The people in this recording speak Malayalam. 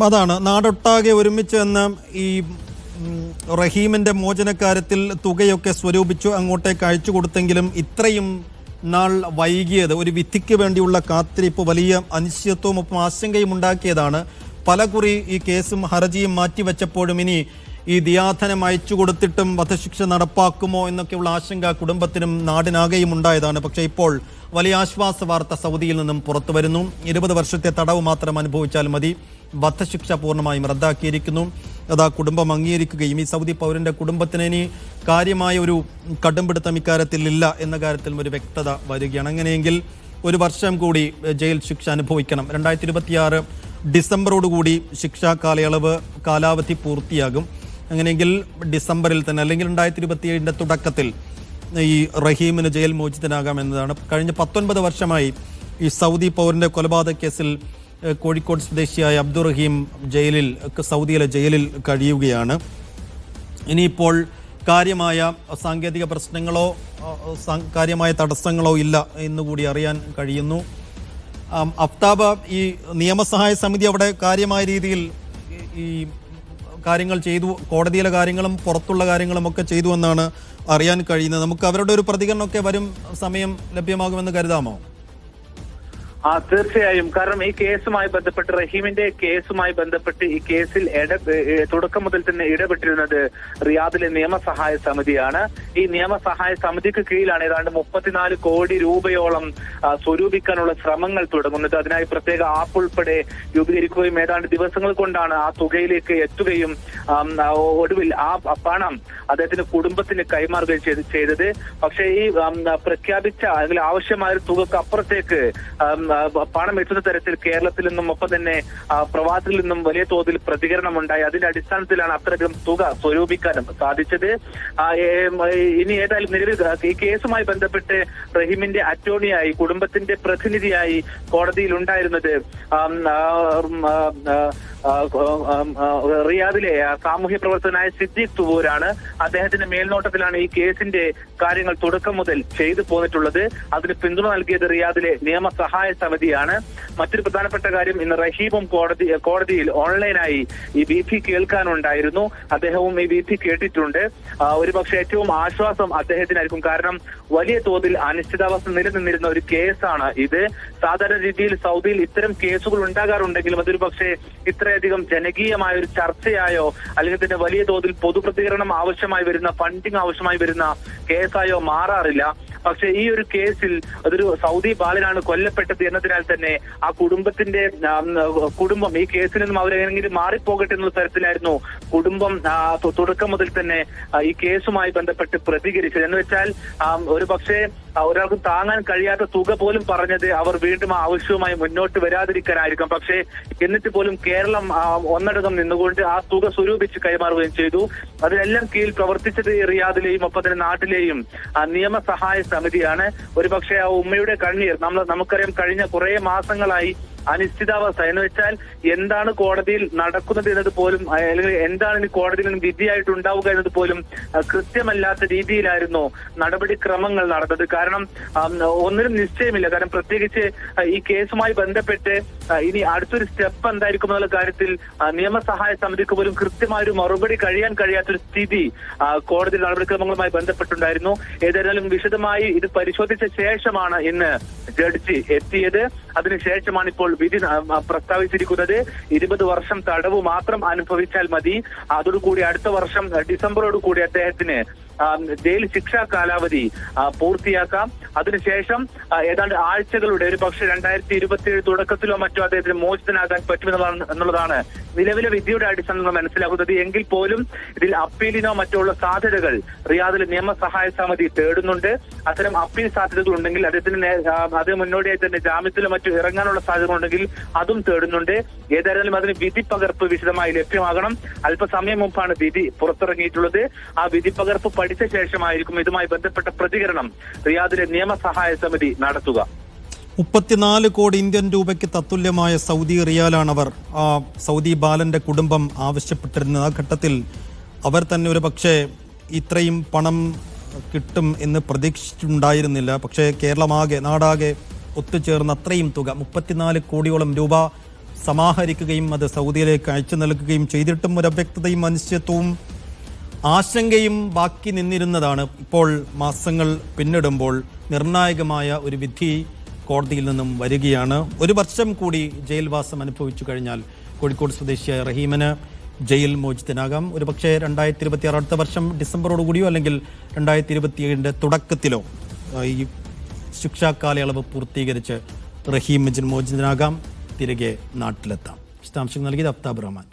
അതാണ് നാടൊട്ടാകെ ഒരുമിച്ച് എന്ന് ഈ റഹീമിൻ്റെ മോചനക്കാര്യത്തിൽ തുകയൊക്കെ സ്വരൂപിച്ചു അങ്ങോട്ടേക്ക് അയച്ചു കൊടുത്തെങ്കിലും ഇത്രയും നാൾ വൈകിയത് ഒരു വിധിക്ക് വേണ്ടിയുള്ള കാത്തിരിപ്പ് വലിയ അനിശ്ചിതത്വവും ഒപ്പം ആശങ്കയും ഉണ്ടാക്കിയതാണ്. പലകുറി ഈ കേസും ഹർജിയും മാറ്റിവെച്ചപ്പോഴും ഇനി ഈ ദിയാധനം അയച്ചു കൊടുത്തിട്ടും വധശിക്ഷ നടപ്പാക്കുമോ എന്നൊക്കെയുള്ള ആശങ്ക കുടുംബത്തിനും നാടിനാകെയും ഉണ്ടായതാണ്. പക്ഷേ ഇപ്പോൾ വലിയ ആശ്വാസ വാർത്ത സൗദിയിൽ നിന്നും പുറത്തു വരുന്നു. 20 വർഷത്തെ തടവ് മാത്രം അനുഭവിച്ചാൽ മതി, വധശിക്ഷ പൂർണ്ണമായും റദ്ദാക്കിയിരിക്കുന്നു. അതാ കുടുംബം അംഗീകരിക്കുകയും ഈ സൗദി പൗരന്റെ കുടുംബത്തിന് ഇനി കാര്യമായ ഒരു കടുംപിടുത്തം ഇക്കാര്യത്തിൽ ഇല്ല എന്ന കാര്യത്തിലും ഒരു വ്യക്തത വരികയാണ്. അങ്ങനെയെങ്കിൽ 1 വർഷം കൂടി ജയിൽ ശിക്ഷ അനുഭവിക്കണം. 2026 ഡിസംബറോടുകൂടി ശിക്ഷാ കാലാവധി പൂർത്തിയാകും. അങ്ങനെയെങ്കിൽ ഡിസംബറിൽ തന്നെ അല്ലെങ്കിൽ 2027 തുടക്കത്തിൽ ഈ റഹീമിന് ജയിൽ മോചിതനാകാം എന്നതാണ്. കഴിഞ്ഞ 19 വർഷമായി ഈ സൗദി പൗരന്റെ കൊലപാതക കേസിൽ കോഴിക്കോട് സ്വദേശിയായ അബ്ദുൾ റഹീം സൗദിയിലെ ജയിലിൽ കഴിയുകയാണ്. ഇനിയിപ്പോൾ കാര്യമായ സാങ്കേതിക പ്രശ്നങ്ങളോ കാര്യമായ തടസ്സങ്ങളോ ഇല്ല എന്നുകൂടി അറിയാൻ കഴിയുന്നു. അഫ്താബ്, ഈ നിയമസഹായ സമിതി അവിടെ കാര്യമായ രീതിയിൽ ഈ കാര്യങ്ങൾ ചെയ്തു, കോടതിയിലെ കാര്യങ്ങളും പുറത്തുള്ള കാര്യങ്ങളും ഒക്കെ ചെയ്തു എന്നാണ് അറിയാൻ കഴിയുന്നത്. നമുക്ക് അവരുടെ ഒരു പ്രതികരണമൊക്കെ വരും സമയം ലഭ്യമാകുമെന്ന് കരുതാമോ? തീർച്ചയായും. കാരണം ഈ കേസുമായി ബന്ധപ്പെട്ട്, റഹീമിന്റെ കേസുമായി ബന്ധപ്പെട്ട് ഈ കേസിൽ തുടക്കം മുതൽ തന്നെ ഇടപെട്ടിരുന്നത് റിയാദിലെ നിയമസഹായ സമിതിയാണ്. ഈ നിയമസഹായ സമിതിക്ക് കീഴിലാണ് ഏതാണ്ട് 34 കോടി രൂപയോളം സ്വരൂപിക്കാനുള്ള ശ്രമങ്ങൾ തുടങ്ങുന്നത്. അതിനായി പ്രത്യേക ആപ്പ് ഉൾപ്പെടെ രൂപീകരിക്കുകയും ഏതാണ്ട് ദിവസങ്ങൾ കൊണ്ടാണ് ആ തുകയിലേക്ക് എത്തുകയും ഒടുവിൽ ആ പണം അദ്ദേഹത്തിന്റെ കുടുംബത്തിന് കൈമാറുകയും ചെയ്തത്. പക്ഷേ ഈ പ്രഖ്യാപിച്ച അല്ലെങ്കിൽ ആവശ്യമായ തുകക്ക് അപ്പുറത്തേക്ക് പണം എത്തുന്ന തരത്തിൽ കേരളത്തിൽ നിന്നും ഒപ്പം തന്നെ പ്രവാസികളിൽ നിന്നും വലിയ തോതിൽ പ്രതികരണമുണ്ടായി. അതിന്റെ അടിസ്ഥാനത്തിലാണ് അത്രയധികം തുക സ്വരൂപിക്കാനും സാധിച്ചത്. ഇനി ഏതായാലും നിലവിൽ ഈ കേസുമായി ബന്ധപ്പെട്ട് റഹീമിന്റെ അറ്റോർണിയായി, കുടുംബത്തിന്റെ പ്രതിനിധിയായി കോടതിയിൽ ഉണ്ടായിരുന്നത് റിയാദിലെ സാമൂഹ്യ പ്രവർത്തകനായ സിദ്ദീഖ് തുവൂരാണ്. അദ്ദേഹത്തിന്റെ മേൽനോട്ടത്തിലാണ് ഈ കേസിന്റെ കാര്യങ്ങൾ തുടക്കം മുതൽ ചെയ്തു പോന്നിട്ടുള്ളത്. അതിന് പിന്തുണ നൽകിയത് റിയാദിലെ നിയമസഹായ സമിതിയാണ്. മറ്റൊരു പ്രധാനപ്പെട്ട കാര്യം, ഇന്ന് റഹീമും കോടതിയിൽ ഓൺലൈനായി ഈ വിധി കേൾക്കാനുണ്ടായിരുന്നു. അദ്ദേഹവും ഈ വിധി കേട്ടിട്ടുണ്ട്. ഒരുപക്ഷെ ഏറ്റവും ആശ്വാസം അദ്ദേഹത്തിനായിരിക്കും. കാരണം വലിയ തോതിൽ അനിശ്ചിതാവസ്ഥ നിലനിന്നിരുന്ന ഒരു കേസാണ് ഇത്. സാധാരണ രീതിയിൽ സൗദിയിൽ ഇത്തരം കേസുകൾ ഉണ്ടാകാറുണ്ടെങ്കിലും അതൊരു പക്ഷേ ഇത്രയധികം ജനകീയമായ ഒരു ചർച്ചയായോ അല്ലെങ്കിൽ തന്നെ വലിയ തോതിൽ പൊതുപ്രതികരണം ആവശ്യമായി വരുന്ന, ഫണ്ടിങ് ആവശ്യമായി വരുന്ന കേസായോ മാറാറില്ല. പക്ഷെ ഈ ഒരു കേസിൽ അതൊരു സൗദി ബാലനാണ് കൊല്ലപ്പെട്ടത് എന്നതിനാൽ തന്നെ ആ കുടുംബം ഈ കേസിൽ നിന്നും അവരെങ്കിലും മാറിപ്പോകട്ടെ എന്നുള്ള തരത്തിലായിരുന്നു കുടുംബം തുടക്കം മുതൽ തന്നെ ഈ കേസുമായി ബന്ധപ്പെട്ട് പ്രതികരിച്ചത്. എന്ന് വെച്ചാൽ ഒരു പക്ഷേ ഒരാൾക്ക് താങ്ങാൻ കഴിയാത്ത തുക പോലും പറഞ്ഞത് അവർ വീണ്ടും ആവശ്യവുമായി മുന്നോട്ട് വരാതിരിക്കാനായിരിക്കും. പക്ഷേ എന്നിട്ട് പോലും കേരളം ഒന്നടങ്കം നിന്നുകൊണ്ട് ആ തുക സ്വരൂപിച്ച് കൈമാറുകയും ചെയ്തു. അതിനെല്ലാം കീഴിൽ പ്രവർത്തിച്ചത് റിയാദിലെയും ഒപ്പം തന്നെ നാട്ടിലെയും നിയമസഹായ സമിതിയാണ്. ഒരുപക്ഷെ ആ ഉമ്മയുടെ കണ്ണീർ നമുക്കറിയാം, കഴിഞ്ഞ കുറെ മാസങ്ങളായി അനിശ്ചിതാവസ്ഥ. എന്ന് വെച്ചാൽ എന്താണ് കോടതിയിൽ നടക്കുന്നത് എന്നത് പോലും, അല്ലെങ്കിൽ എന്താണ് ഇനി കോടതിയിൽ നിന്ന് വിധിയായിട്ടുണ്ടാവുക എന്നത് പോലും കൃത്യമല്ലാത്ത രീതിയിലായിരുന്നു നടപടിക്രമങ്ങൾ നടന്നത്. കാരണം ഒന്നിനും നിശ്ചയമില്ല. കാരണം പ്രത്യേകിച്ച് ഈ കേസുമായി ബന്ധപ്പെട്ട് ഇനി അടുത്തൊരു സ്റ്റെപ്പ് എന്തായിരിക്കും എന്നുള്ള കാര്യത്തിൽ നിയമസഹായ സമിതിക്ക് പോലും കൃത്യമായൊരു മറുപടി കഴിയാത്തൊരു സ്ഥിതി കോടതി നടപടിക്രമങ്ങളുമായി ബന്ധപ്പെട്ടുണ്ടായിരുന്നു. ഏതായാലും വിശദമായി ഇത് പരിശോധിച്ച ശേഷമാണ് ഇന്ന് ജഡ്ജി എത്തിയത്. അതിനുശേഷമാണ് ഇപ്പോൾ വിധി പ്രസ്താവിച്ചിരിക്കുന്നത്. 20 വർഷം തടവ് മാത്രം അനുഭവിച്ചാൽ മതി. അതോടുകൂടി അടുത്ത വർഷം ഡിസംബറോടുകൂടി അദ്ദേഹത്തിന് ജയിൽ ശിക്ഷാ കാലാവധി പൂർത്തിയാക്കാം. അതിനുശേഷം ഏതാണ്ട് ആഴ്ചകളുടെ, ഒരു പക്ഷേ 2027 തുടക്കത്തിലോ മറ്റോ അദ്ദേഹത്തിന് മോചിതനാകാൻ പറ്റുമെന്നുള്ളതാണ് നിലവിലെ വിധിയുടെ അടിസ്ഥാനത്തിൽ മനസ്സിലാക്കുന്നത്. എങ്കിൽ പോലും ഇതിൽ അപ്പീലിനോ മറ്റോ ഉള്ള സാധ്യതകൾ റിയാദിലെ നിയമസഹായ സമിതി തേടുന്നുണ്ട്. അത്തരം അപ്പീൽ സാധ്യതകൾ ഉണ്ടെങ്കിൽ അത് മുന്നോടിയായി തന്നെ ജാമ്യത്തിലോ മറ്റോ ഇറങ്ങാനുള്ള സാധ്യതകൾ ഉണ്ടെങ്കിൽ അതും തേടുന്നുണ്ട്. ഏതായാലും അതിന് വിധി പകർപ്പ് വിശദമായി ലഭ്യമാകണം. അല്പസമയം മുമ്പാണ് വിധി പുറത്തിറങ്ങിയിട്ടുള്ളത്. ആ വിധി പകർപ്പ് പഠിച്ച ശേഷമായിരിക്കും ഇതുമായി ബന്ധപ്പെട്ട പ്രതികരണം റിയാദിലെ നിയമസഹായ സമിതി നടത്തുക. 34 കോടി ഇന്ത്യൻ രൂപയ്ക്ക് തത്തുല്യമായ സൗദി റിയാലാണ് അവർ സൗദി ബാലന്റെ കുടുംബം ആവശ്യപ്പെട്ടിരുന്നത്. ആ ഘട്ടത്തിൽ അവർ തന്നെ ഒരു പക്ഷേ ഇത്രയും പണം കിട്ടും എന്ന് പ്രതീക്ഷിച്ചിട്ടുണ്ടായിരുന്നില്ല. പക്ഷേ കേരളമാകെ, നാടാകെ ഒത്തുചേർന്ന് അത്രയും തുക 34 കോടിയോളം രൂപ സമാഹരിക്കുകയും അത് സൗദിയിലേക്ക് അയച്ചു നൽകുകയും ചെയ്തിട്ടും ഒരു അവ്യക്തതയും അനിശ്ചിതത്വവും ആശങ്കയും ബാക്കി നിന്നിരുന്നതാണ്. ഇപ്പോൾ മാസങ്ങൾ പിന്നിടുമ്പോൾ നിർണായകമായ ഒരു വിധി കോടതിയിൽ നിന്നും വരികയാണ്. 1 വർഷം കൂടി ജയിൽവാസം അനുഭവിച്ചു കഴിഞ്ഞാൽ കോഴിക്കോട് സ്വദേശിയായ റഹീമിന് ജയിൽ മോചിതനാകാം. ഒരുപക്ഷെ 2026 അടുത്ത വർഷം ഡിസംബറോടുകൂടിയോ അല്ലെങ്കിൽ 2027 തുടക്കത്തിലോ ഈ ശിക്ഷാ കാലയളവ് പൂർത്തീകരിച്ച് റഹീം മോചിതനാകാം, തിരികെ നാട്ടിലെത്താം. വിശദാംശങ്ങൾ നൽകിയത് അഫ്താബ് റഹ്മാൻ.